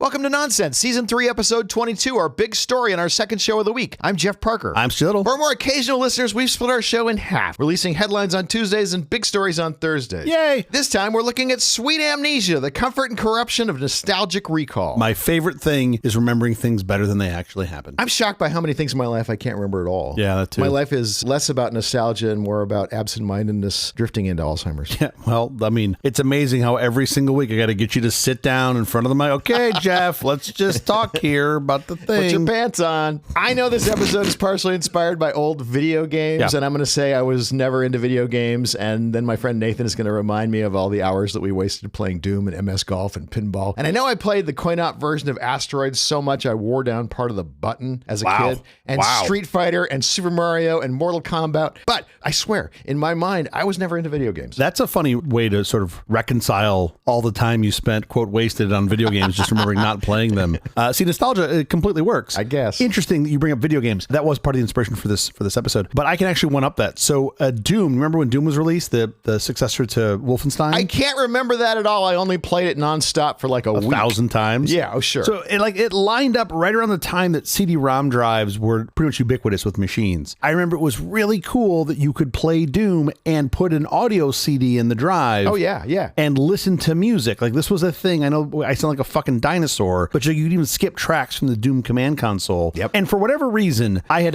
Welcome to Nonsense, Season 3, Episode 22, our big story and our second show of the week. I'm Jeff Parker. I'm Stittle. For more occasional listeners, we've split our show in half, releasing headlines on Tuesdays and big stories on Thursdays. Yay! This time, we're looking at sweet amnesia, the comfort and corruption of nostalgic recall. My favorite thing is remembering things better than they actually happened. I'm shocked by how many things in my life I can't remember at all. Yeah, that too. My life is less about nostalgia and more about absent-mindedness drifting into Alzheimer's. Yeah, well, I mean, it's amazing how every single week I got to get you to sit down in front of the mic. Okay, Jeff, let's just talk here about the thing. Put your pants on. I know this episode is partially inspired by old video games, and I'm going to say I was never into video games, and then my friend Nathan is going to remind me of all the hours that we wasted playing Doom and MS Golf and pinball. And I know I played the coin-op version of Asteroids so much I wore down part of the button as a kid, and Street Fighter and Super Mario and Mortal Kombat. But I swear, in my mind, I was never into video games. That's a funny way to sort of reconcile all the time you spent, quote, wasted on video games, just remembering not playing them. See, nostalgia, it completely works. I guess. Interesting that you bring up video games. That was part of the inspiration for this episode. But I can actually one-up that. So Doom, remember when Doom was released, the successor to Wolfenstein? I can't remember that at all. I only played it nonstop for like a week. 1,000 times? Yeah, oh sure. So it lined up right around the time that CD-ROM drives were pretty much ubiquitous with machines. I remember it was really cool that you could play Doom and put an audio CD in the drive. Oh yeah, yeah. And listen to music. Like this was a thing. I know I sound like a fucking dinosaur, but you could even skip tracks from the Doom command console. Yep. And for whatever reason, I had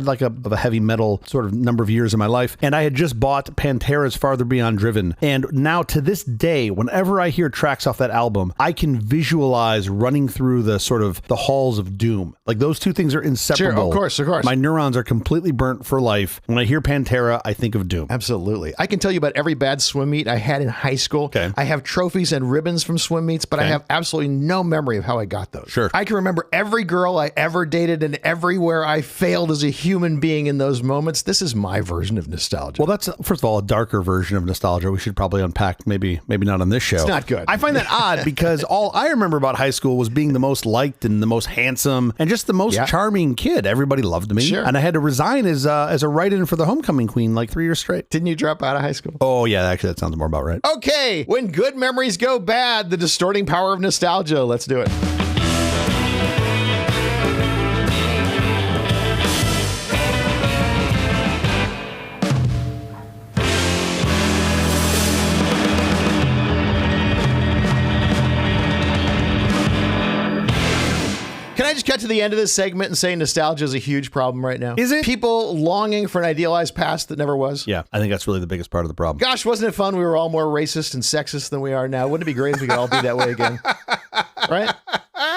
like a heavy metal sort of number of years in my life, and I had just bought Pantera's Farther Beyond Driven. And now to this day, whenever I hear tracks off that album, I can visualize running through the sort of the halls of Doom. Like those two things are inseparable. Sure, of course, of course. My neurons are completely burnt for life. When I hear Pantera, I think of Doom. Absolutely. I can tell you about every bad swim meet I had in high school. Okay. I have trophies and ribbons from swim meets, but I have absolutely no memory of how I got those. Sure. I can remember every girl I ever dated and everywhere I failed as a human being in those moments. This is my version of nostalgia. Well, that's, first of all, a darker version of nostalgia. We should probably unpack, maybe not on this show. It's not good. I find that odd because all I remember about high school was being the most liked and the most handsome and just the most charming kid. Everybody loved me. Sure. And I had to resign as a write-in for the homecoming queen like 3 years straight. Didn't you drop out of high school? Oh, yeah, actually, that sounds more about right. Okay, when good memories go bad, the distorting power of nostalgia. Let's do it. Can I just cut to the end of this segment and say nostalgia is a huge problem right now? Is it? People longing for an idealized past that never was? Yeah, I think that's really the biggest part of the problem. Gosh, wasn't it fun? We were all more racist and sexist than we are now. Wouldn't it be great if we could all be that way again? Right?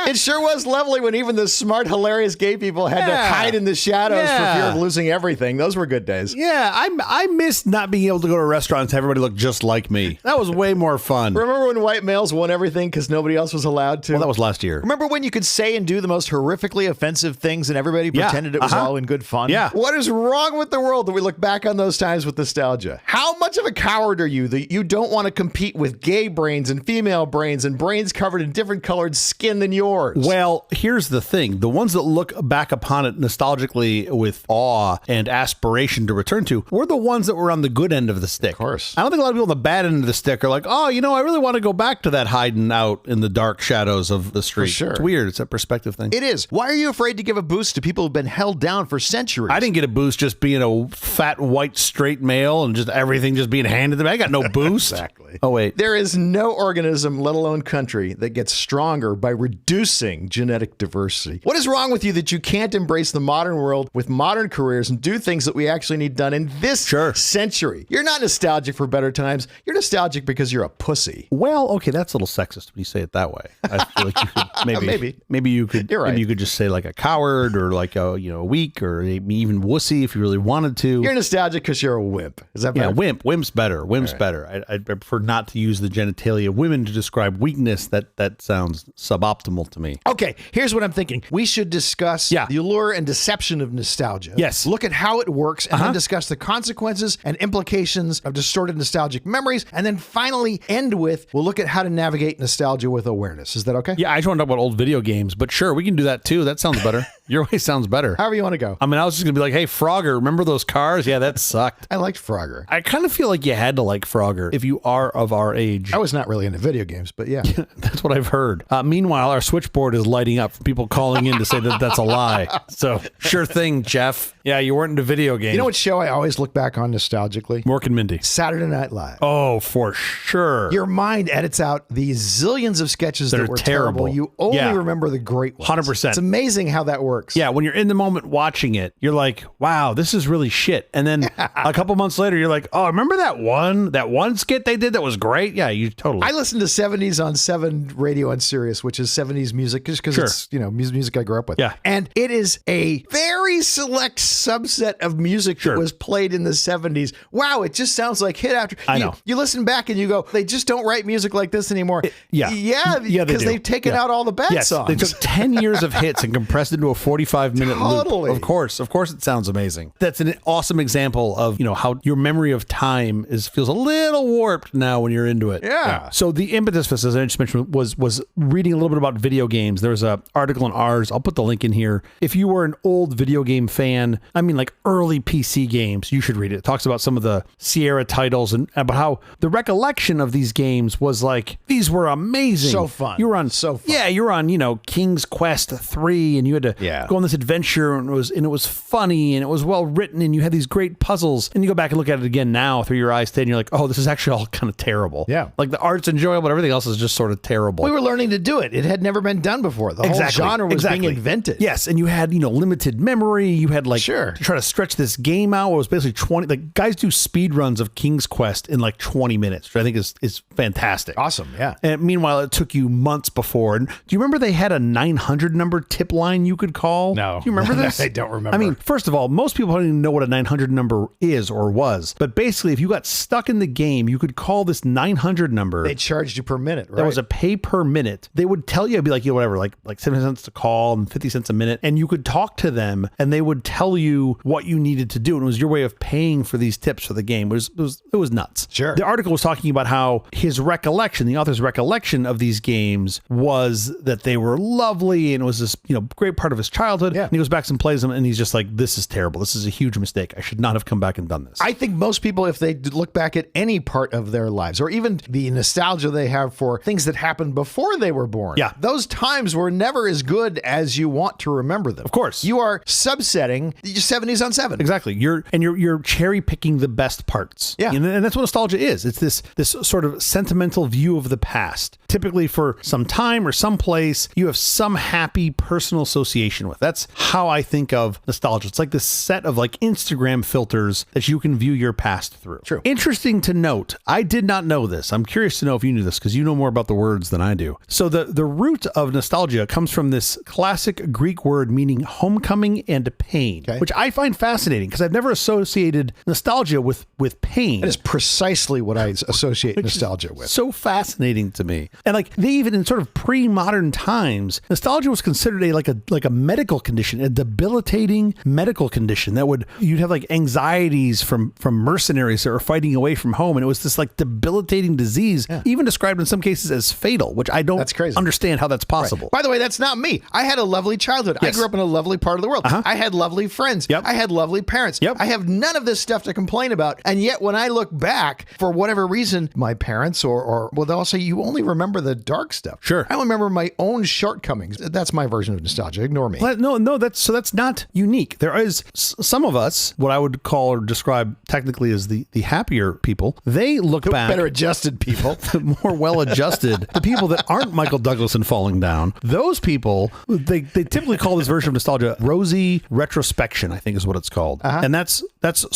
It sure was lovely when even the smart, hilarious gay people had to hide in the shadows for fear of losing everything. Those were good days. Yeah, I missed not being able to go to restaurants and have everybody look just like me. That was way more fun. Remember when white males won everything because nobody else was allowed to? Well, that was last year. Remember when you could say and do the most horrifically offensive things and everybody pretended it was all in good fun? Yeah. What is wrong with the world that we look back on those times with nostalgia? How much of a coward are you that you don't want to compete with gay brains and female brains and brains covered in different colored skin than yours? Well, here's the thing. The ones that look back upon it nostalgically with awe and aspiration to return to were the ones that were on the good end of the stick. Of course. I don't think a lot of people on the bad end of the stick are like, oh, I really want to go back to that hiding out in the dark shadows of the street. For sure. It's weird. It's a perspective thing. It is. Why are you afraid to give a boost to people who've been held down for centuries? I didn't get a boost just being a fat, white, straight male and just everything just being handed to me. I got no boost. Exactly. Oh, wait. There is no organism, let alone country, that gets stronger by reducing genetic diversity. What is wrong with you that you can't embrace the modern world with modern careers and do things that we actually need done in this century? You're not nostalgic for better times. You're nostalgic because you're a pussy. Well, okay, that's a little sexist when you say it that way. I feel like you could maybe you could You're right. maybe you could just say like a coward or like a weak or maybe even wussy if you really wanted to. You're nostalgic because you're a wimp. Is that better? Yeah, wimp. Wimp's better. Wimp's better. I prefer not to use the genitalia of women to describe weakness. That sounds suboptimal to me. Okay, here's what I'm thinking. We should discuss the allure and deception of nostalgia. Yes. Look at how it works and then discuss the consequences and implications of distorted nostalgic memories. And then finally end with, we'll look at how to navigate nostalgia with awareness. Is that okay? Yeah, I just want to talk about old video games, but sure, we can do that too. That sounds better. Your way sounds better. However you want to go. I mean, I was just going to be like, hey, Frogger, remember those cars? Yeah, that sucked. I liked Frogger. I kind of feel like you had to like Frogger if you are of our age. I was not really into video games, but yeah. That's what I've heard. Meanwhile, our switchboard is lighting up for people calling in to say that that's a lie. So, sure thing, Jeff. Yeah, you weren't into video games. You know what show I always look back on nostalgically? Mork and Mindy. Saturday Night Live. Oh, for sure. Your mind edits out these zillions of sketches that were terrible. You only remember the great ones. 100%. It's amazing how that works. Yeah, when you're in the moment watching it, you're like, wow, this is really shit. And then a couple months later, you're like, oh, remember that one skit they did that was great? Yeah, you totally. I listened to 70s on 7 radio on Sirius, which is 70s music, just because it's, music I grew up with. Yeah. And it is a very select subset of music that was played in the 70s. Wow, it just sounds like hit after. I know. You listen back and you go, they just don't write music like this anymore. Yeah, because they've taken out all the bad songs. They took 10 years of hits and compressed into a 45-minute loop. Of course it sounds amazing. That's an awesome example of, how your memory of time feels a little warped now when you're into it. Yeah. So the impetus for this, as I just mentioned, was reading a little bit about video games. There was an article in ours. I'll put the link in here. If you were an old video game fan, I mean like early PC games, you should read it. It talks about some of the Sierra titles and about how the recollection of these games was like, these were amazing. So fun. You were on, so fun. Yeah, you were on, King's Quest 3 and you had to go on this adventure and it was funny and it was well written and you had these great puzzles and you go back and look at it again now through your eyes today and you're like, oh, this is actually all kind of terrible. Yeah. Like the art's enjoyable, but everything else is just sort of terrible. We were learning to do it. It had never been done before. The whole genre was being invented. Yes, and you had, limited memory. You had to try to stretch this game out. It was basically 20, like guys do speed runs of King's Quest in like 20 minutes, which I think is fantastic. Awesome, yeah. And meanwhile, it took you months before. And do you remember they had a 900 number tip line you could call? No. Do you remember this? I don't remember. I mean, first of all, most people don't even know what a 900 number is or was. But basically, if you got stuck in the game, you could call this 900 number. They charged you per minute, right? There was a pay per minute. They would tell you, it'd be like, whatever, like 70 cents to call and 50 cents a minute. And you could talk to them and they would tell you what you needed to do. And it was your way of paying for these tips for the game. It was nuts. Sure. The article was talking about how his recollection, the author's recollection of these games was that they were lovely and it was this, great part of his childhood. Yeah. And he goes back and plays them and he's just like, this is terrible. This is a huge mistake. I should not have come back and done this. I think most people, if they look back at any part of their lives or even the nostalgia they have for things that happened before they were born, those times were never as good as you want to remember them. Of course. You are subsetting 70s on 7. Exactly. You're cherry picking the best parts. Yeah. And that's what nostalgia is. It's this sort of sentimental view of the past. Typically for some time or some place you have some happy personal association with. That's how I think of nostalgia. It's like this set of like Instagram filters that you can view your past through. True. Interesting to note. I did not know this. I'm curious to know if you knew this because you know more about the words than I do. So the root of nostalgia comes from this classic Greek word meaning homecoming and pain, which I find fascinating because I've never associated nostalgia with pain. That is precisely what I associate nostalgia with. So fascinating to me. And like they even in sort of pre-modern times, nostalgia was considered a medical condition, a debilitating medical condition that you'd have like anxieties from mercenaries that were fighting away from home. And it was this like debilitating disease, even described in some cases as fatal, which I don't understand how that's possible. Right. By the way, that's not me. I had a lovely childhood. Yes. I grew up in a lovely part of the world. I had lovely friends. Yep. I had lovely parents. Yep. I have none of this stuff to complain about. And yet when I look back, for whatever reason, my parents or they'll say, you only remember the dark stuff. Sure. I remember my own shortcomings. That's my version of nostalgia. Ignore me. No, that's not unique. There is some of us, what I would call or describe technically as the happier people. They look back. Better adjusted people. The more well-adjusted. The people that aren't Michael Douglas and falling down. Those people, they typically call this version of nostalgia rosy retrospection, I think is what it's called. And that's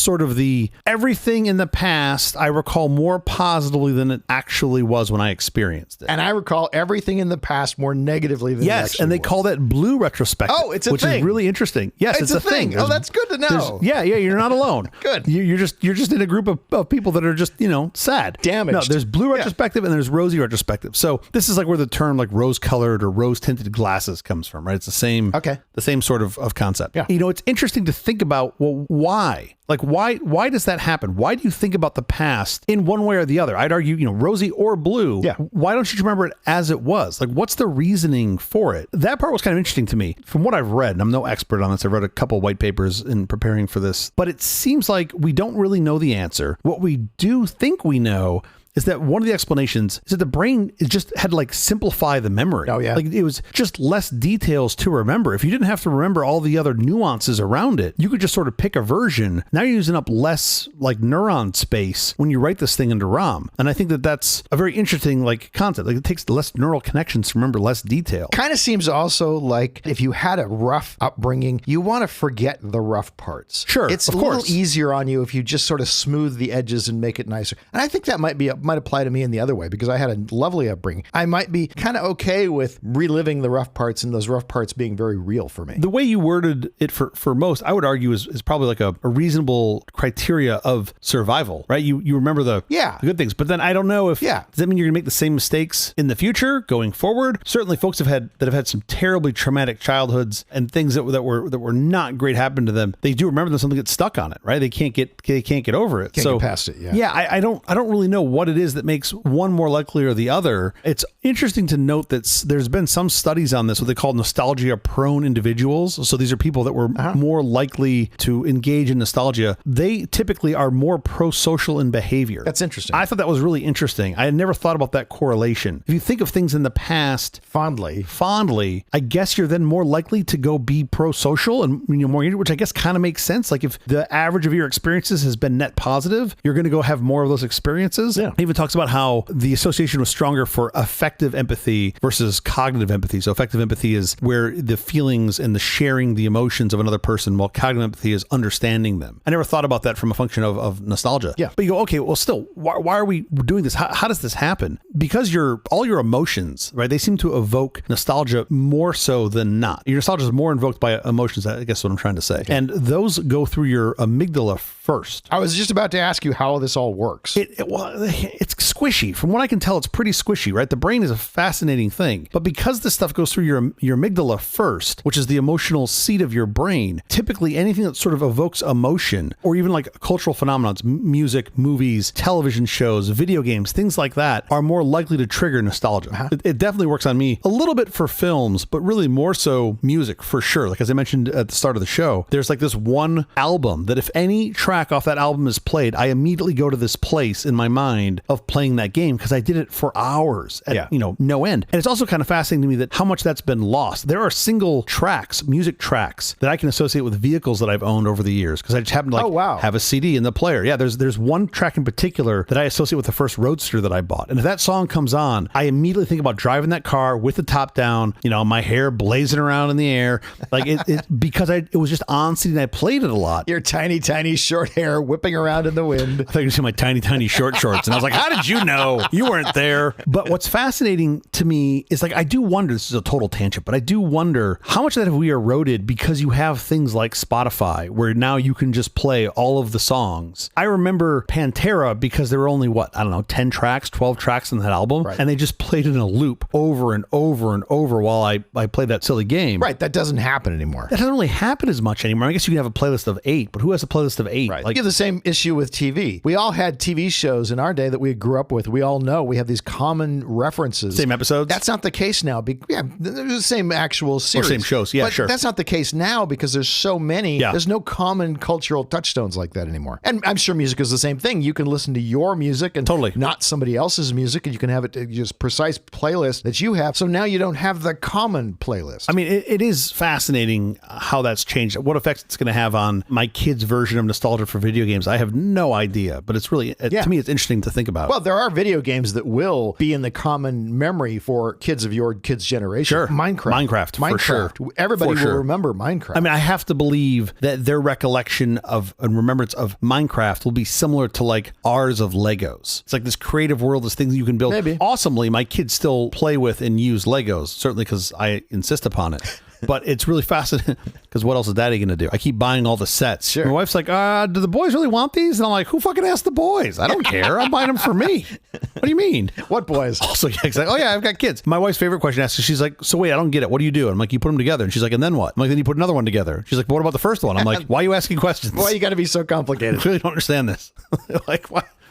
sort of the everything in the past I recall more positively than it actually was when I experienced it. And I recall everything in the past more negatively than it actually was. And they call that blue retrospective. Oh, it's a which thing. Is really interesting. Yes, it's a thing. Oh, that's good to know. Yeah, you're not alone. Good. You're just in a group of people that are just, sad. Damaged. No, there's blue retrospective and there's rosy retrospective. So this is like where the term like rose-colored or rose-tinted glasses comes from, right? It's the same sort of concept. Yeah. It's interesting to think about, well, why? Like, why does that happen? Why do you think about the past in one way or the other? I'd argue, rosy or blue. Yeah. Why don't you remember it as it was? Like, what's the reasoning for it? That part was kind of interesting to me. From what I've read, and I'm no expert on this, I've read a couple white papers in preparing for this, but it seems like we don't really know the answer. What we do think we know is that one of the explanations is that the brain is just had to like simplify the memory. Oh, yeah. Like it was just less details to remember. If you didn't have to remember all the other nuances around it, you could just sort of pick a version. Now you're using up less like neuron space when you write this thing into ROM. And I think that that's a very interesting like concept. Like it takes less neural connections to remember less detail. Kind of seems also like if you had a rough upbringing, you want to forget the rough parts. Sure, It's of a little course. easier on you if you just sort of smooth the edges and make it nicer. And I think that might apply to me in the other way because I had a lovely upbringing. I might be kind of okay with reliving the rough parts and those rough parts being very real for me. The way you worded it for most, I would argue is probably like a reasonable criteria of survival, right? You remember the good things, but then I don't know if, does that mean you're gonna make the same mistakes in the future going forward? Certainly folks have had some terribly traumatic childhoods and things that were not great happen to them. They do remember them, something gets stuck on it, right? They can't get over it. Can't get past it. Yeah, I don't really know what it is that makes one more likely or the other. It's interesting to note that there's been some studies on this, what they call nostalgia prone individuals. So these are people that were more likely to engage in nostalgia. They typically are more pro-social in behavior. That's interesting. I thought that was really interesting. I had never thought about that correlation. If you think of things in the past fondly, I guess you're then more likely to go be pro-social and more, which I guess kind of makes sense. Like if the average of your experiences has been net positive, you're going to go have more of those experiences. Yeah. It even talks about how the association was stronger for affective empathy versus cognitive empathy. So affective empathy is where the feelings and the sharing the emotions of another person, while cognitive empathy is understanding them. I never thought about that from a function of nostalgia. Yeah. But you go, okay, well still, why are we doing this? How does this happen? Because all your emotions, right? They seem to evoke nostalgia more so than not. Your nostalgia is more invoked by emotions, I guess what I'm trying to say. Okay. And those go through your amygdala first. I was just about to ask you how this all works. It's squishy. From what I can tell, it's pretty squishy, right? The brain is a fascinating thing. But because this stuff goes through your amygdala first, which is the emotional seat of your brain, typically anything that sort of evokes emotion, or even like cultural phenomena, music, movies, television shows, video games, things like that, are more likely to trigger nostalgia. It definitely works on me a little bit for films, but really more so music for sure. Like as I mentioned at the start of the show, there's like this one album that if any track off that album is played, I immediately go to this place in my mind of playing that game because I did it for hours at no end. And it's also kind of fascinating to me that how much that's been lost. There are single tracks, music tracks that I can associate with vehicles that I've owned over the years because I just happen to have a CD in the player. Yeah, there's one track in particular that I associate with the first Roadster that I bought. And if that song comes on, I immediately think about driving that car with the top down, my hair blazing around in the air. Like because it was just on CD and I played it a lot. Your tiny, tiny short hair whipping around in the wind. I thought you were seeing my tiny, tiny short shorts. And I was like, how did you know? You weren't there. But what's fascinating to me is like, I do wonder, this is a total tangent, but I do wonder how much of that have we eroded because you have things like Spotify where now you can just play all of the songs. I remember Pantera because there were only 10 tracks, 12 tracks in that album. Right. And they just played it in a loop over and over and over while I played that silly game. Right. That doesn't happen anymore. That doesn't really happen as much anymore. I guess you can have a playlist of 8, but who has a playlist of 8? Right. Like, you have the same issue with TV. We all had TV shows in our day that we grew up with. We all know we have these common references. Same episodes? That's not the case now. There's the same actual series. Or same shows. Yeah, but sure. That's not the case now because there's so many. Yeah. There's no common cultural touchstones like that anymore. And I'm sure music is the same thing. You can listen to your music and not somebody else's music, and you can have it just precise playlist that you have. So now you don't have the common playlist. I mean, it is fascinating how that's changed. What effects it's going to have on my kids' version of nostalgia for video games, I have no idea. But it's really, to me, it's interesting to think about. Well, there are video games that will be in the common memory for kids of your kids' generation. Sure. Minecraft, for sure. Everybody will remember Minecraft. I mean, I have to believe that their recollection of and remembrance of Minecraft will be similar to like ours of Legos. It's like this creative world, this thing that you can build. Maybe. Awesomely, my kids still play with and use Legos, certainly because I insist upon it. But it's really fascinating because what else is Daddy going to do? I keep buying all the sets. Sure. My wife's like, do the boys really want these? And I'm like, who fucking asked the boys? I don't care. I'm buying them for me. What do you mean? What boys? Also, yeah, exactly. Oh, yeah, I've got kids. My wife's favorite question asks, she's like, so wait, I don't get it. What do you do? I'm like, you put them together. And she's like, and then what? I'm like, then you put another one together. She's like, but what about the first one? I'm like, why are you asking questions? Why you got to be so complicated? I really don't understand this. Like,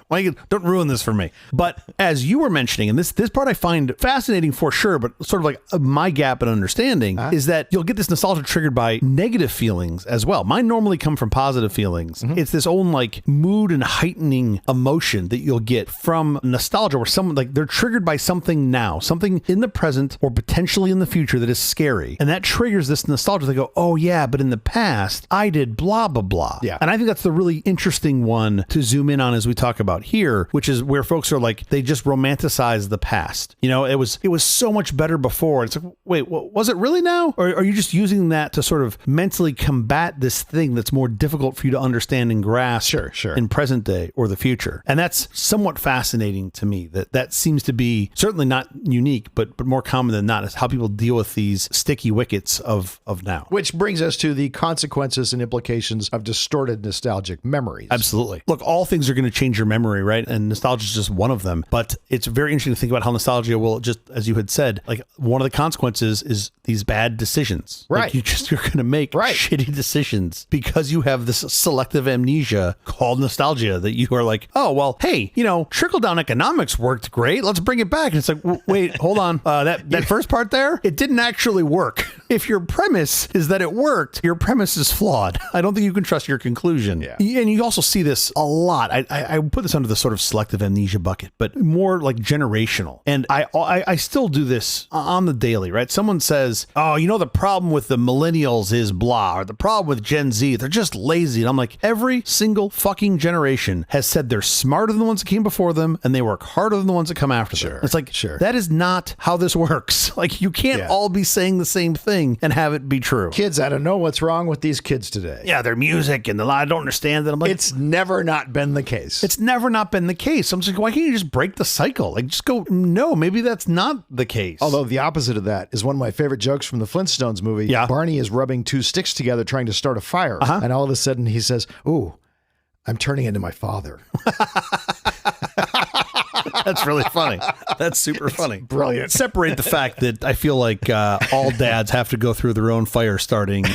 why you don't ruin this for me. But as you were mentioning, and this part I find fascinating for sure, but sort of like my gap in understanding is that you'll get this nostalgia triggered by negative feelings as well. Mine normally come from positive feelings. It's this own like mood and heightening emotion that you'll get from nostalgia where someone like they're triggered by something now, something in the present or potentially in the future that is scary. And that triggers this nostalgia. They go, oh yeah, but in the past I did blah, blah, blah. Yeah. And I think that's the really interesting one to zoom in on as we talk about here, which is where folks are like, they just romanticize the past. You know, it was so much better before. It's like, wait, was it really now? Or are you just using that to sort of mentally combat this thing that's more difficult for you to understand and grasp in present day or the future? And that's somewhat fascinating to me. That seems to be certainly not unique, but more common than not is how people deal with these sticky wickets of now. Which brings us to the consequences and implications of distorted nostalgic memories. Absolutely. Look, all things are going to change your memory, right? And nostalgia is just one of them. But it's very interesting to think about how nostalgia will just, as you had said, like one of the consequences is these bad decisions. Right. Like you're going to make shitty decisions because you have this selective amnesia called nostalgia that you are like, oh, well, hey, trickle down economics worked great. Let's bring it back. And it's like, wait, hold on. That first part there, it didn't actually work. If your premise is that it worked, your premise is flawed. I don't think you can trust your conclusion. Yeah. And you also see this a lot. I put this under the sort of selective amnesia bucket, but more like generational. And I still do this on the daily, right? Someone says, oh, the problem with the millennials is blah, or the problem with Gen Z, they're just lazy. And I'm like, every single fucking generation has said they're smarter than the ones that came before them and they work harder than the ones that come after them. It's like, that is not how this works. Like you can't all be saying the same thing and have it be true. Kids, I don't know what's wrong with these kids today. Yeah, their music and I don't understand that. I'm like, it's never not been the case. It's never not been the case. I'm just like, why can't you just break the cycle? Like just go, no, maybe that's not the case. Although the opposite of that is one of my favorite jokes from the Flintstones movie. Yeah. Barney is rubbing two sticks together trying to start a fire. And all of a sudden he says, ooh, I'm turning into my father. That's really funny. That's super funny. Brilliant. Separate the fact that I feel like all dads have to go through their own fire starting.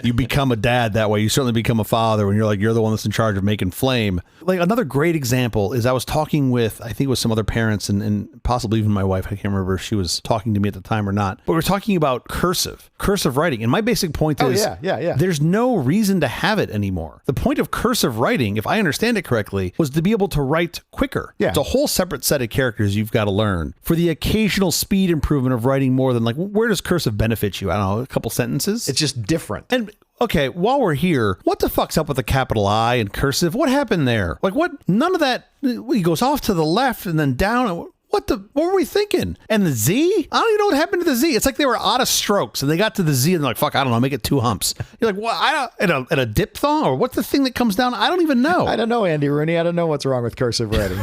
You become a dad that way. You certainly become a father when you're the one that's in charge of making flame. Like another great example is I was talking with, I think it was some other parents and possibly even my wife. I can't remember if she was talking to me at the time or not. But we were talking about cursive writing. And my basic point is there's no reason to have it anymore. The point of cursive writing, if I understand it correctly, was to be able to write quicker. Yeah. It's a whole separate set of characters you've got to learn. For the occasional speed improvement of writing more than like, where does cursive benefit you? I don't know, a couple sentences? It's just different. And okay, while we're here, what the fuck's up with the capital I and cursive? What happened there? Like what? None of that. He goes off to the left and then down. What were we thinking? And the Z? I don't even know what happened to the Z. It's like they were out of strokes and they got to the Z and they're like, fuck, I don't know, make it two humps. You're like, what? At a diphthong? Or what's the thing that comes down? I don't even know. I don't know, Andy Rooney. I don't know what's wrong with cursive writing.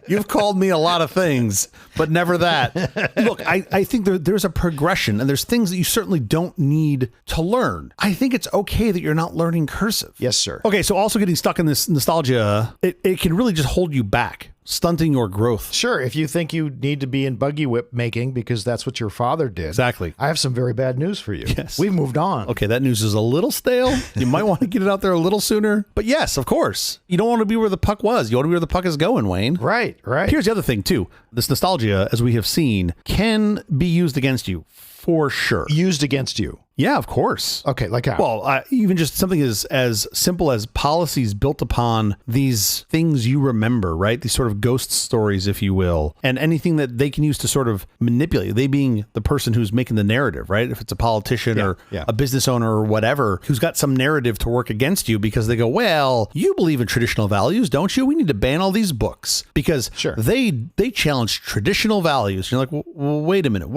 You've called me a lot of things, but never that. Look, I think there's a progression and there's things that you certainly don't need to learn. I think it's okay that you're not learning cursive. Yes, sir. Okay, so also getting stuck in this nostalgia, it can really just hold you back, stunting your growth. Sure, if you think you need to be in buggy whip making because that's what your father did. Exactly. I have some very bad news for you. Yes. We've moved on. Okay, that news is a little stale. You might want to get it out there a little sooner. But yes, of course. You don't want to be where the puck was. You want to be where the puck is going, Wayne. Right. Here's the other thing, too. This nostalgia, as we have seen, can be used against you. For sure. Used against you. Yeah, of course. Okay, like how? Well, even just something as simple as policies built upon these things you remember, right? These sort of ghost stories, if you will, and anything that they can use to sort of manipulate, they being the person who's making the narrative, right? If it's a politician or a business owner or whatever, who's got some narrative to work against you because they go, well, you believe in traditional values, don't you? We need to ban all these books because they challenge traditional values. You're like, well, wait a minute.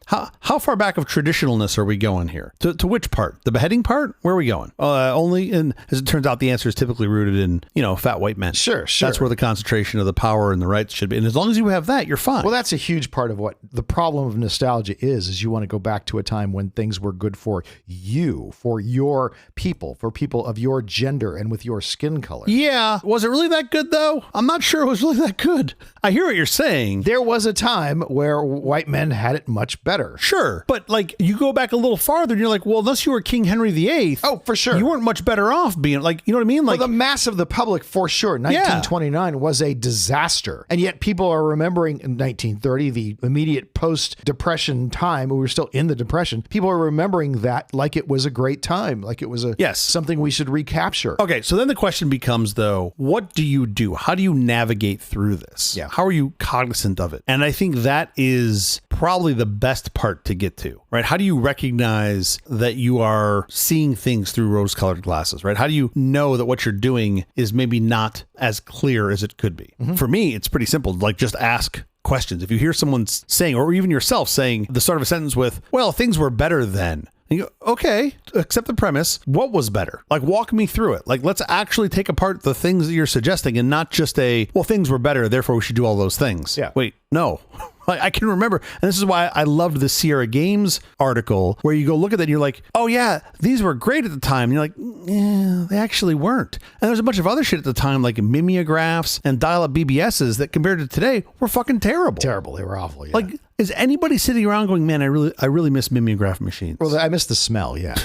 How far back of traditionalness are we going here? To which part? The beheading part? Where are we going? Only in, as it turns out, the answer is typically rooted in, fat white men. Sure. That's where the concentration of the power and the rights should be. And as long as you have that, you're fine. Well, that's a huge part of what the problem of nostalgia is you want to go back to a time when things were good for you, for your people, for people of your gender and with your skin color. Yeah. Was it really that good, though? I'm not sure it was really that good. I hear what you're saying. There was a time where white men had it much better. Sure. But like you go back a little farther and you're like, well, unless you were King Henry VIII. Oh, for sure. You weren't much better off being like, you know what I mean? Like the mass of the public, for sure. 1929 was a disaster. And yet people are remembering in 1930, the immediate post-depression time. We were still in the depression. People are remembering that like it was a great time, like it was something we should recapture. Okay. So then the question becomes, though, what do you do? How do you navigate through this? Yeah. How are you cognizant of it? And I think that is probably the best part to get to, right? How do you recognize that you are seeing things through rose-colored glasses, right? How do you know that what you're doing is maybe not as clear as it could be? For me, it's pretty simple. Like just ask questions. If you hear someone saying, or even yourself saying the start of a sentence with, well, things were better then. And you go, okay, accept the premise. What was better? Like, walk me through it. Like, let's actually take apart the things that you're suggesting and not just well, things were better, therefore we should do all those things. Yeah. Wait, no. I can remember, and this is why I loved the Sierra Games article, where you go look at that and you're like, oh yeah, these were great at the time. And you're like, yeah, they actually weren't. And there's a bunch of other shit at the time, like mimeographs and dial-up BBSs that compared to today were fucking terrible. Terrible. They were awful. Yeah. Like, is anybody sitting around going, man, I really miss mimeograph machines? Well, I miss the smell. Yeah.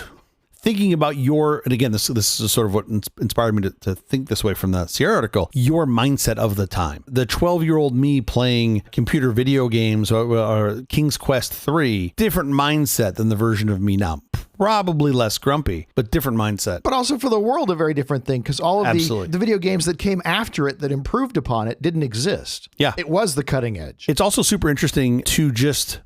Thinking about and again, this is sort of what inspired me to think this way from the Sierra article, your mindset of the time. The 12-year-old me playing computer video games or King's Quest 3, different mindset than the version of me now. Probably less grumpy, but different mindset. But also for the world, a very different thing, because all of the video games that came after it that improved upon it didn't exist. Yeah. It was the cutting edge. It's also super interesting to just...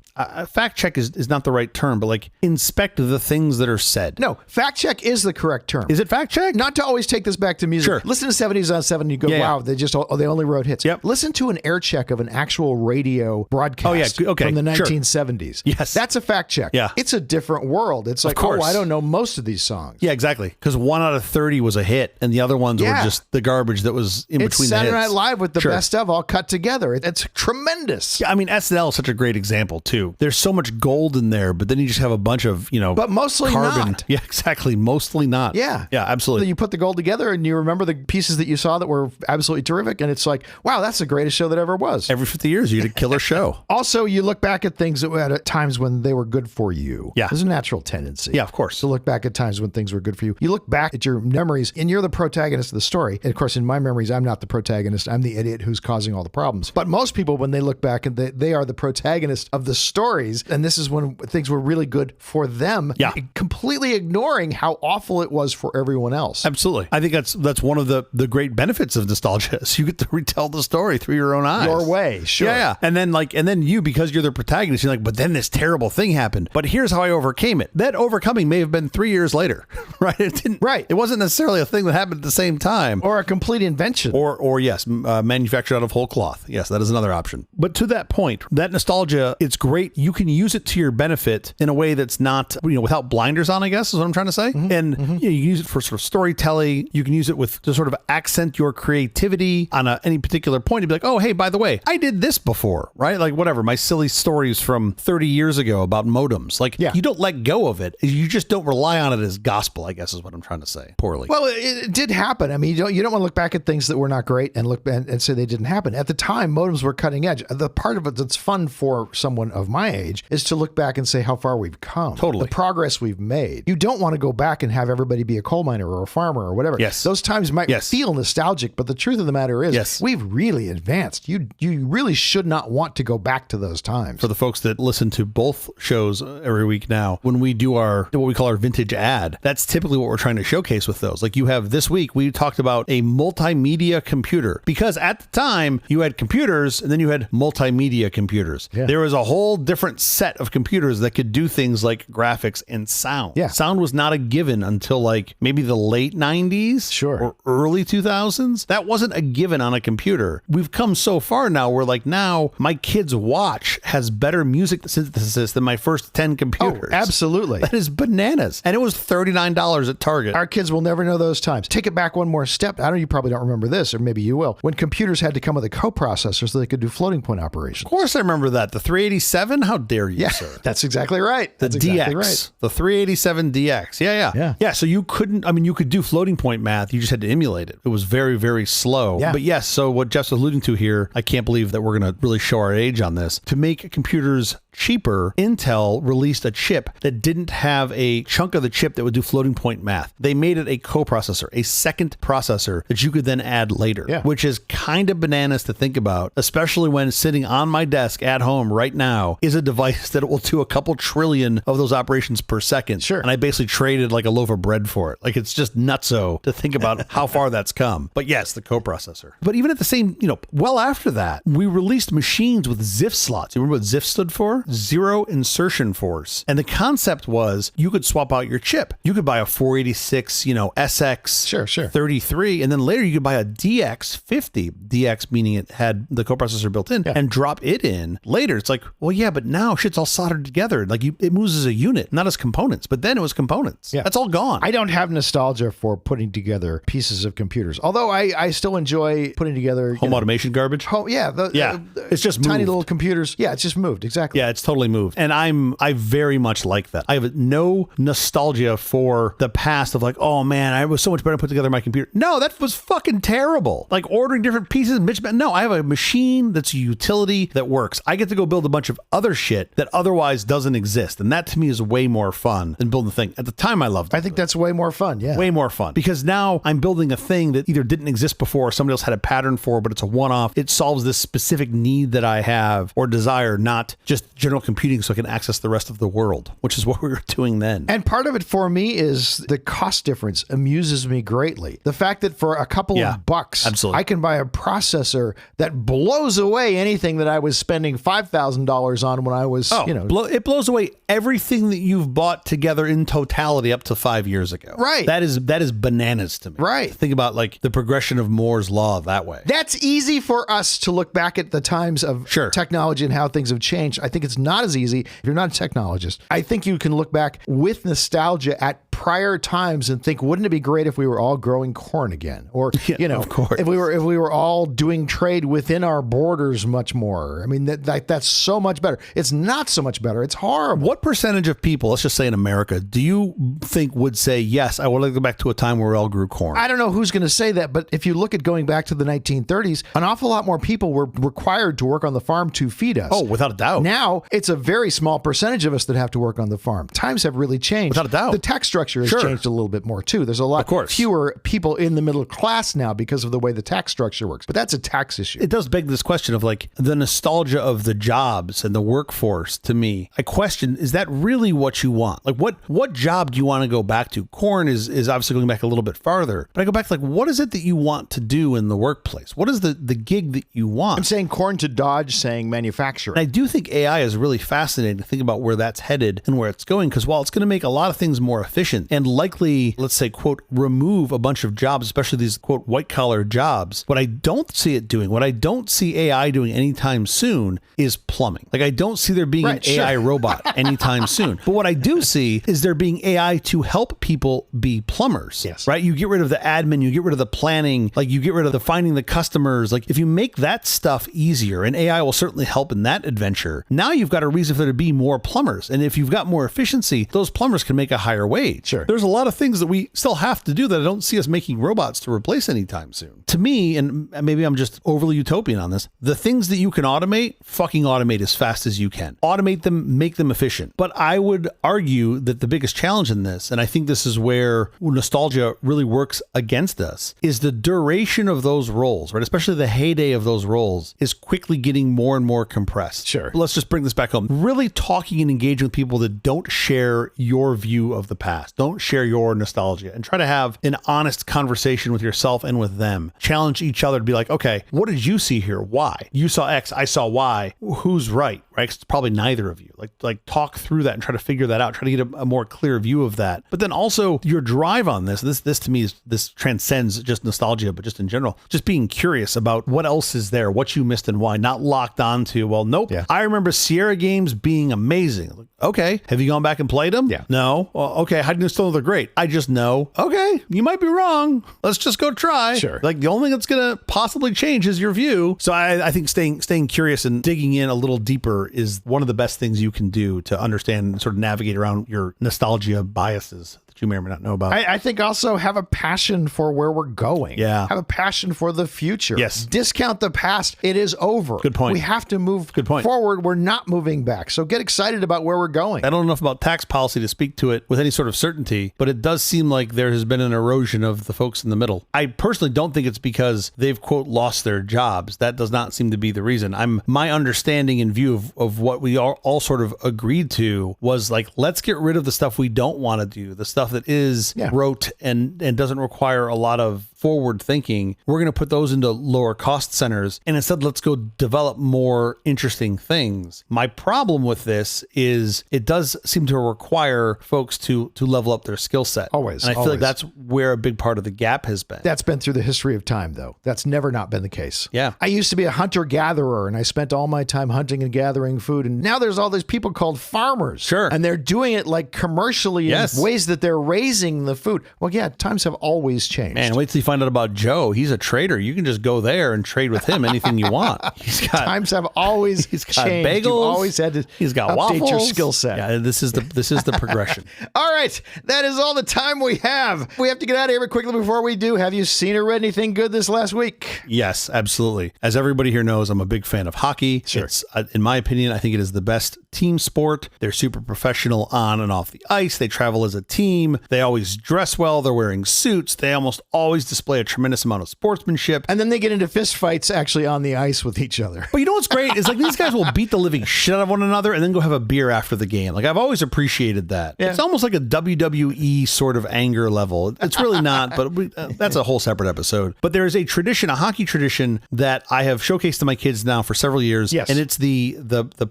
fact check is not the right term, but like inspect the things that are said. No, fact check is the correct term. Is it fact check? Not to always take this back to music. Sure. Listen to 70s on 7 and you go, wow, they only wrote hits. Yep. Listen to an air check of an actual radio broadcast from the 1970s. Yes. That's a fact check. Yeah. It's a different world. It's like, oh, I don't know most of these songs. Yeah, exactly. Because 1 out of 30 was a hit and the other ones were just the garbage that was in between the hits. It's Saturday Night Live with the best of all cut together. It's tremendous. Yeah, I mean, SNL is such a great example too. There's so much gold in there, but then you just have a bunch of, but mostly carbon. not. Yeah, exactly. Mostly not. Yeah. Yeah, absolutely. You put the gold together and you remember the pieces that you saw that were absolutely terrific. And it's like, wow, that's the greatest show that ever was. Every 50 years, you get a killer show. Also, you look back at things that were at times when they were good for you. Yeah. There's a natural tendency. Yeah, of course. To look back at times when things were good for you. You look back at your memories and you're the protagonist of the story. And of course, in my memories, I'm not the protagonist. I'm the idiot who's causing all the problems. But most people, when they look back, and they are the protagonist of the stories. And this is when things were really good for them. Yeah. Completely ignoring how awful it was for everyone else. Absolutely. I think that's one of the great benefits of nostalgia is you get to retell the story through your own eyes. Your way, sure. Yeah. And then you, because you're the protagonist, you're like, but then this terrible thing happened. But here's how I overcame it. That overcoming may have been 3 years later, right? It didn't. Right. It wasn't necessarily a thing that happened at the same time. Or a complete invention. Or yes, manufactured out of whole cloth. Yes, that is another option. But to that point, that nostalgia, it's great. You can use it to your benefit in a way that's not, without blinders on, I guess is what I'm trying to say. Mm-hmm. And you can use it for sort of storytelling. You can use it to sort of accent your creativity on any particular point. You'd be like, oh, hey, by the way, I did this before, right? Like whatever, my silly stories from 30 years ago about modems. Like you don't let go of it. You just don't rely on it as gospel, I guess is what I'm trying to say. Poorly. Well, it did happen. I mean, you don't want to look back at things that were not great and look and say they didn't happen. At the time, modems were cutting edge. The part of it that's fun for someone of my age is to look back and say how far we've come. Totally. The progress we've made. You don't want to go back and have everybody be a coal miner or a farmer or whatever. Yes. Those times might feel nostalgic, but the truth of the matter is we've really advanced. You really should not want to go back to those times. For the folks that listen to both shows every week now, when we do what we call our vintage ad, that's typically what we're trying to showcase with those. Like you have this week, we talked about a multimedia computer because at the time you had computers and then you had multimedia computers. Yeah. There was a whole different set of computers that could do things like graphics and sound. Yeah. Sound was not a given until like maybe the late 90s or early 2000s. That wasn't a given on a computer. We've come so far now where like now my kid's watch has better music synthesis than my first 10 computers. Oh, absolutely. That is bananas. And it was $39 at Target. Our kids will never know those times. Take it back one more step. I know you probably don't remember this, or maybe you will. When computers had to come with a coprocessor so they could do floating point operations. Of course I remember that. The 387? How dare you, sir? That's exactly right. The DX. The 387 DX. Yeah, so you couldn't, you could do floating point math. You just had to emulate it. It was very, very slow. Yeah. But yes, so what Jeff's alluding to here, I can't believe that we're going to really show our age on this. To make computers cheaper, Intel released a chip that didn't have a chunk of the chip that would do floating point math. They made it a coprocessor, a second processor that you could then add later, which is kind of bananas to think about, especially when sitting on my desk at home right now is a device that will do a couple trillion of those operations per second. Sure. And I basically traded like a loaf of bread for it. Like it's just nutso to think about how far that's come. But yes, the coprocessor. But even at the same, well after that, we released machines with ZIF slots. You remember what ZIF stood for? Zero insertion force. And the concept was you could swap out your chip. You could buy a 486, SX 33, and then later you could buy a DX50, DX meaning it had the coprocessor built in, and drop it in. Later, it's like, well, yeah, but now shit's all soldered together. Like it moves as a unit, not as components. But then it was components. Yeah. That's all gone. I don't have nostalgia for putting together pieces of computers, although I still enjoy putting together home automation garbage. It's just tiny little computers. Yeah, it's just moved. Exactly. Yeah, it's totally moved. And I very much like that. I have no nostalgia for the past of like, oh man, I was so much better to put together my computer. No, that was fucking terrible. Like ordering different pieces. No, I have a machine that's a utility that works. I get to go build a bunch of other shit that otherwise doesn't exist. And that to me is way more fun than building the thing. At the time I loved it. I think that's way more fun. Yeah. Way more fun. Because now I'm building a thing that either didn't exist before or somebody else had a pattern for, but it's a one-off. It solves this specific need that I have or desire, not just general computing so I can access the rest of the world, which is what we were doing then. And part of it for me is the cost difference amuses me greatly. The fact that for a couple of bucks, I can buy a processor that blows away anything that I was spending $5,000 on when I was, it blows away everything that you've bought together in totality up to 5 years ago. Right. That is bananas to me. Right. Think about like the progression of Moore's law that way. That's easy for us to look back at the times of technology and how things have changed. I think it's not as easy if you're not a technologist. I think you can look back with nostalgia at prior times and think, wouldn't it be great if we were all growing corn again? Or, of course. if we were all doing trade within our borders much more. I mean, that's so much better. It's not so much better. It's horrible. What percentage of people, let's just say in America, do you think would say, yes, I would like to go back to a time where we all grew corn? I don't know who's going to say that, but if you look at going back to the 1930s, an awful lot more people were required to work on the farm to feed us. Oh, without a doubt. Now, it's a very small percentage of us that have to work on the farm. Times have really changed. Without a doubt. The tax structure has changed a little bit more, too. There's a lot fewer people in the middle class now because of the way the tax structure works. But that's a tax issue. It does beg this question of like the nostalgia of the jobs and the workforce to me. I question, is that really what you want? Like what job do you want to go back to? Corn is obviously going back a little bit farther. But I go back to like, what is it that you want to do in the workplace? What is the gig that you want? I'm saying corn to Dodge saying manufacturing. And I do think AI is really fascinating to think about where that's headed and where it's going, because while it's going to make a lot of things more efficient and likely, let's say, quote, remove a bunch of jobs, especially these, quote, white collar jobs, what I don't see it doing, what I don't see AI doing anytime soon is plumbing. Like I don't see there being an AI robot anytime soon. But what I do see is there being AI to help people be plumbers. Yes. Right? You get rid of the admin, you get rid of the planning, like you get rid of the finding the customers. Like if you make that stuff easier, and AI will certainly help in that adventure, now you've got a reason for there to be more plumbers. And if you've got more efficiency, those plumbers can make a higher wage. Sure. There's a lot of things that we still have to do that I don't see us making robots to replace anytime soon. To me, and maybe I'm just overly utopian on this, the things that you can automate, fucking automate as fast as you can. Automate them, make them efficient. But I would argue that the biggest challenge in this, and I think this is where nostalgia really works against us, is the duration of those roles, right? Especially the heyday of those roles is quickly getting more and more compressed. Sure. Let's just bring this back home. Really talking and engaging with people that don't share your view of the past. past. Don't share your nostalgia, and try to have an honest conversation with yourself and with them. Challenge each other to be like, okay, what did you see here? Why? You saw X, I saw Y. Who's right? Right? 'Cause it's probably neither of you. Like talk through that and try to figure that out. Try to get a more clear view of that. But then also your drive on this to me this transcends just nostalgia, but just in general, just being curious about what else is there, what you missed and why. Not locked on to, well, nope. Yeah. I remember Sierra games being amazing. Like, okay, have you gone back and played them? Yeah. No. Well, okay, how do you still know they're great? I just know. Okay, you might be wrong. Let's just go try. Sure. Like the only thing that's gonna possibly change is your view. So I think staying curious and digging in a little deeper is one of the best things you can do to understand and sort of navigate around your nostalgia biases that you may or may not know about. I think also have a passion for where we're going. Yeah. Have a passion for the future. Yes. Discount the past. It is over. Good point. We have to move Good point. forward. We're not moving back. So get excited about where we're going. I don't know enough about tax policy to speak to it with any sort of certainty, but it does seem like there has been an erosion of the folks in the middle. I personally don't think it's because they've, quote, lost their jobs. That does not seem to be the reason. My understanding and view of what we all sort of agreed to was like, let's get rid of the stuff we don't want to do, the stuff that is rote and doesn't require a lot of forward thinking. We're going to put those into lower cost centers, and instead let's go develop more interesting things. My problem with this is it does seem to require folks to level up their skill set. Always. And I feel like that's where a big part of the gap has been. That's been through the history of time, though. That's never not been the case. Yeah. I used to be a hunter-gatherer, and I spent all my time hunting and gathering food, and now there's all these people called farmers. Sure. And they're doing it like commercially in ways that they're raising the food. Well, yeah, times have always changed. Man, wait till you find out about Joe. He's a trader. You can just go there and trade with him anything you want. Times have always he's got changed. Bagels. You've always had to he's got update waffles. your skill set. Yeah, this is the progression. All right, that is all the time we have. We have to get out of here, but quickly before we do, have you seen or read anything good this last week? Yes, absolutely. As everybody here knows, I'm a big fan of hockey. Sure. It's, in my opinion, I think it is the best team sport. They're super professional on and off the ice. They travel as a team. They always dress well. They're wearing suits. They almost always display a tremendous amount of sportsmanship. And then they get into fist fights actually on the ice with each other. But you know what's great is like these guys will beat the living shit out of one another and then go have a beer after the game. Like I've always appreciated that. Yeah. It's almost like a WWE sort of anger level. It's really not, but that's a whole separate episode. But there is a tradition, a hockey tradition that I have showcased to my kids now for several years. Yes. And it's the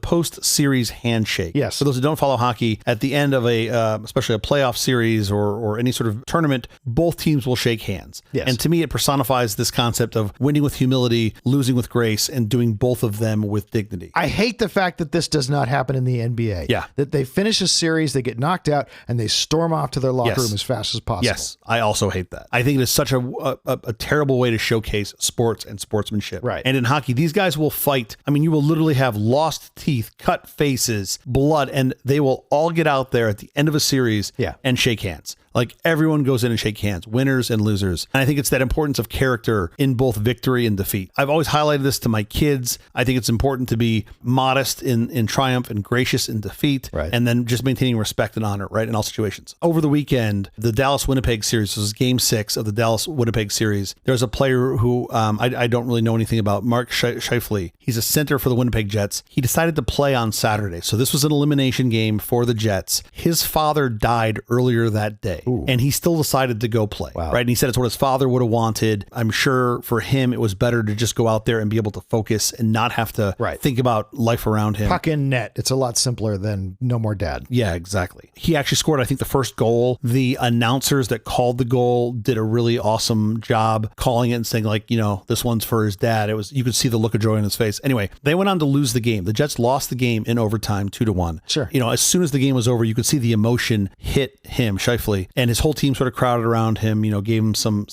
post-series handshake. Yes. For those who don't follow hockey, at the end of especially a playoff series or any sort of tournament, both teams will shake hands. Yes. And to me, it personifies this concept of winning with humility, losing with grace, and doing both of them with dignity. I hate the fact that this does not happen in the NBA. Yeah. That they finish a series, they get knocked out, and they storm off to their locker room as fast as possible. Yes, I also hate that. I think it is such a terrible way to showcase sports and sportsmanship. Right. And in hockey, these guys will fight. I mean, you will literally have lost teeth, cut faces, blood, and they will all get out there at the end of a series and shake hands. Like everyone goes in and shake hands, winners and losers. And I think it's that importance of character in both victory and defeat. I've always highlighted this to my kids. I think it's important to be modest in triumph and gracious in defeat. Right. And then just maintaining respect and honor, right, in all situations. Over the weekend, the Dallas-Winnipeg Series, this was game 6 of the Dallas-Winnipeg Series. There's a player who I don't really know anything about, Mark Scheifele. He's a center for the Winnipeg Jets. He decided to play on Saturday. So this was an elimination game for the Jets. His father died earlier that day. Ooh. And he still decided to go play. Wow. Right. And he said it's what his father would have wanted. I'm sure for him, it was better to just go out there and be able to focus and not have to think about life around him. Puck in net. It's a lot simpler than no more dad. Yeah, exactly. He actually scored, I think, the first goal. The announcers that called the goal did a really awesome job calling it and saying, like, you know, this one's for his dad. It was, you could see the look of joy on his face. Anyway, they went on to lose the game. The Jets lost the game in overtime 2-1. Sure. You know, as soon as the game was over, you could see the emotion hit him, Scheifele, and his whole team sort of crowded around him, you know, gave him some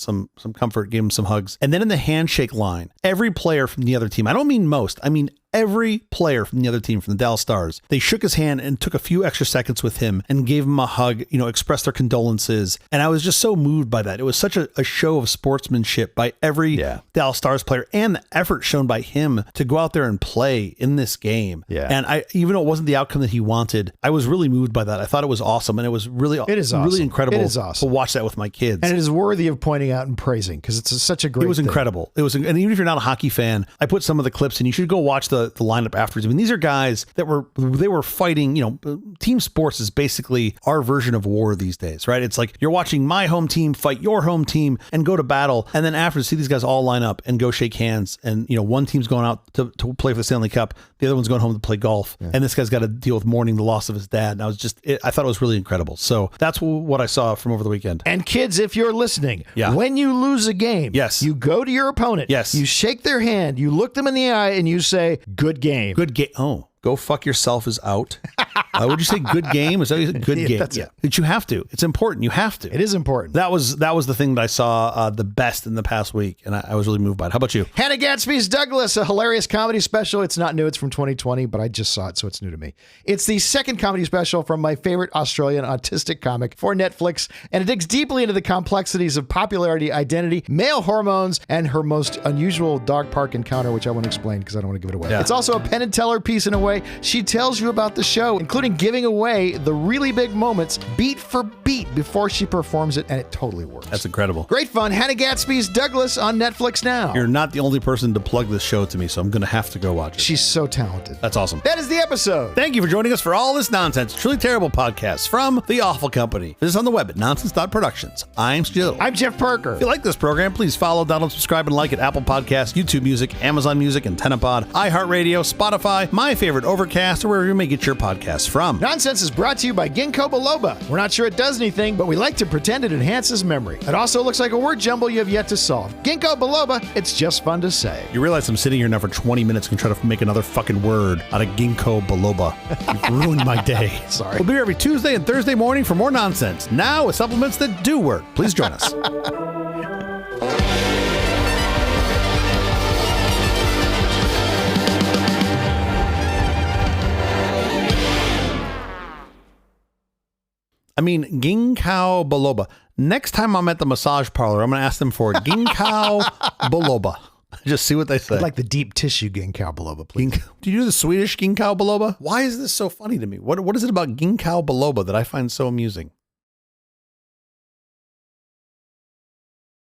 comfort, gave him some hugs. And then in the handshake line, every player from the other team, I don't mean most, I mean every player from the other team, from the Dallas Stars, they shook his hand and took a few extra seconds with him and gave him a hug, you know, expressed their condolences. And I was just so moved by that. It was such a show of sportsmanship by every Dallas Stars player and the effort shown by him to go out there and play in this game. Yeah. And even though it wasn't the outcome that he wanted, I was really moved by that. I thought it was awesome. And it was really, really incredible to watch that with my kids. And it is worthy of pointing out and praising because it's such a great It was thing. incredible. It was, and even if you're not a hockey fan, I put some of the clips and you should go watch the the lineup afterwards. I mean, these are guys that were fighting, team sports is basically our version of war these days, right? It's like you're watching my home team fight your home team and go to battle. And then after, see these guys all line up and go shake hands. And, one team's going out to play for the Stanley Cup. The other one's going home to play golf. Yeah. And this guy's got to deal with mourning the loss of his dad. And I thought it was really incredible. So that's what I saw from over the weekend. And kids, if you're listening, when you lose a game, you go to your opponent, you shake their hand, you look them in the eye, and you say, good game. Good game. Oh, go fuck yourself is out. Would you say good game? Is that good game? That's it. But you have to. It's important. You have to. It is important. That was the thing that I saw the best in the past week, and I was really moved by it. How about you? Hannah Gadsby's Douglas, a hilarious comedy special. It's not new. It's from 2020, but I just saw it, so it's new to me. It's the second comedy special from my favorite Australian autistic comic for Netflix, and it digs deeply into the complexities of popularity, identity, male hormones, and her most unusual dog park encounter, which I won't explain because I don't want to give it away. Yeah. It's also a Penn and Teller piece in a way. She tells you about the show, including giving away the really big moments beat for beat before she performs it, and it totally works. That's incredible. Great fun. Hannah Gadsby's Douglas on Netflix now. You're not the only person to plug this show to me, so I'm going to have to go watch it. She's so talented. That's awesome. That is the episode. Thank you for joining us for all this nonsense. Truly terrible podcasts from The Awful Company. Visit us on the web at nonsense.productions. I'm Stu. I'm Jeff Parker. If you like this program, please follow, download, subscribe, and like at Apple Podcasts, YouTube Music, Amazon Music, AntennaPod, iHeartRadio, Spotify, my favorite Overcast, or wherever you may get your podcasts from. Nonsense is brought to you by Ginkgo biloba. We're not sure it does anything, but we like to pretend it enhances memory. It also looks like a word jumble you have yet to solve. Ginkgo biloba, it's just fun to say. You realize I'm sitting here now for 20 minutes and try to make another fucking word out of Ginkgo biloba. You've ruined my day. Sorry. We'll be here every Tuesday and Thursday morning for more nonsense. Now with supplements that do work. Please join us. I mean, ginkgo biloba. Next time I'm at the massage parlor, I'm going to ask them for ginkgo biloba. Just see what they say. I'd like the deep tissue ginkgo biloba, please. Do you do the Swedish ginkgo biloba? Why is this so funny to me? What is it about ginkgo biloba that I find so amusing?